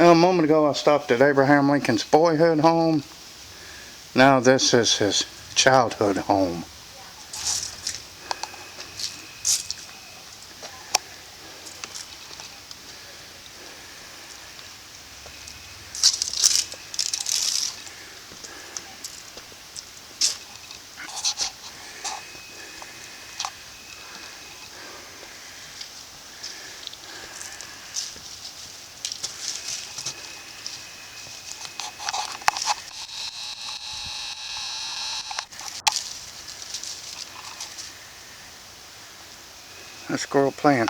A moment ago I stopped at Abraham Lincoln's boyhood home. Now this is his childhood home. A squirrel playing.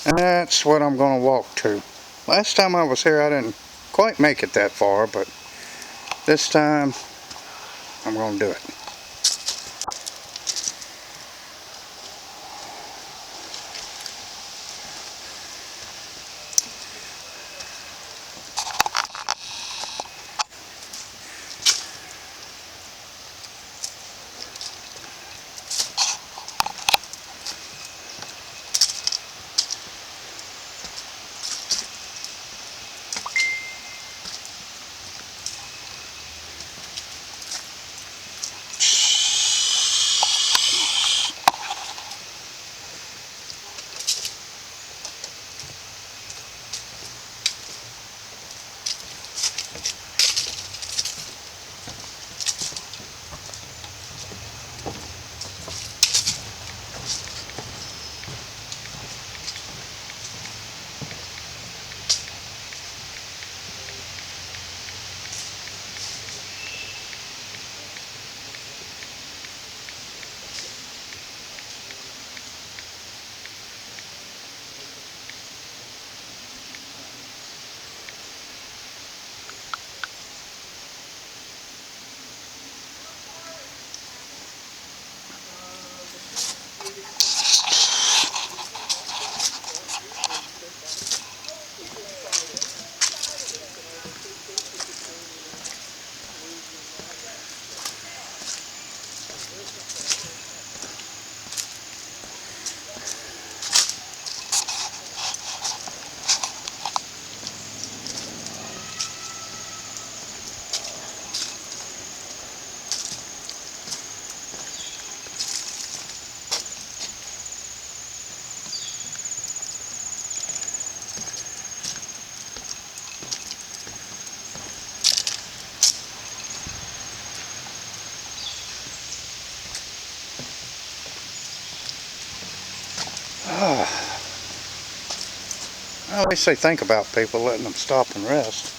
And that's what I'm going to walk to. Last time I was here I didn't quite make it that far, but this time I'm going to do it. I always say think about people, letting them stop and rest.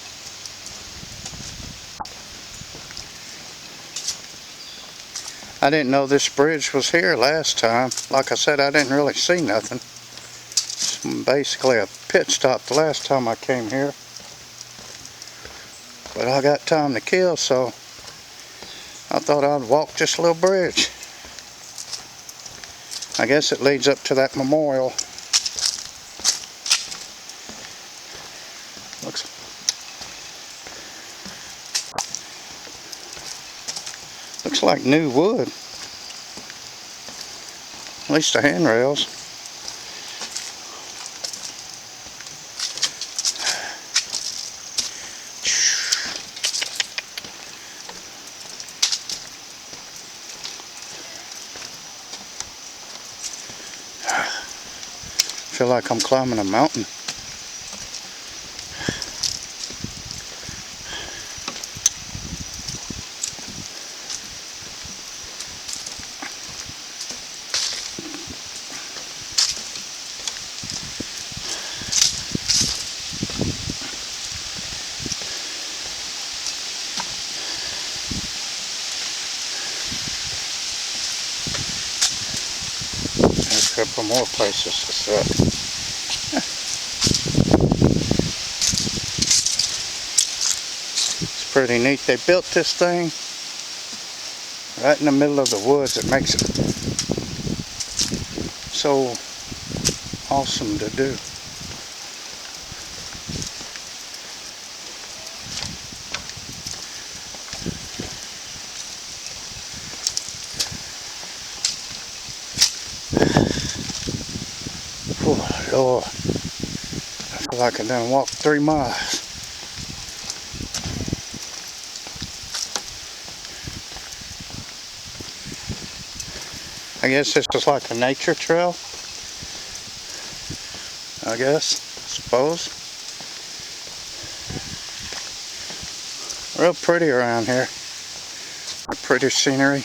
I didn't know this bridge was here last time. Like I said, I didn't really see nothing. It's basically a pit stop the last time I came here. But I got time to kill, so I thought I'd walk this little bridge. I guess it leads up to that memorial. Looks like new wood. At least the handrails. Feel like I'm climbing a mountain. There's a couple more places to sit. It's pretty neat. They built this thing right in the middle of the woods. It makes it so awesome to do. Lord. I feel like I done walked 3 miles. I guess this is like a nature trail. I suppose. Real pretty around here. Pretty scenery.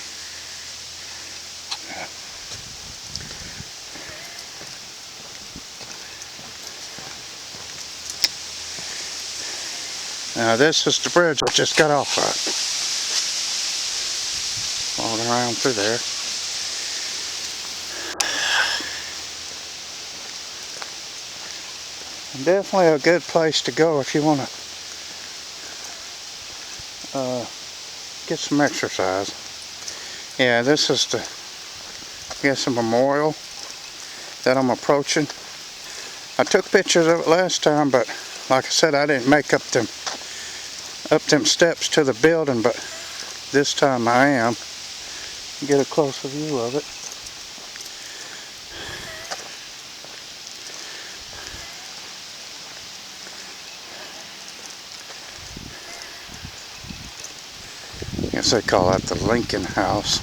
Now this is the bridge I just got off of. Walking around through there. Definitely a good place to go if you want to get some exercise. Yeah, this is the, I guess, a memorial that I'm approaching. I took pictures of it last time, but like I said, I didn't make up them steps to the building, but this time I am. Get a closer view of it. I guess they call that the Lincoln House.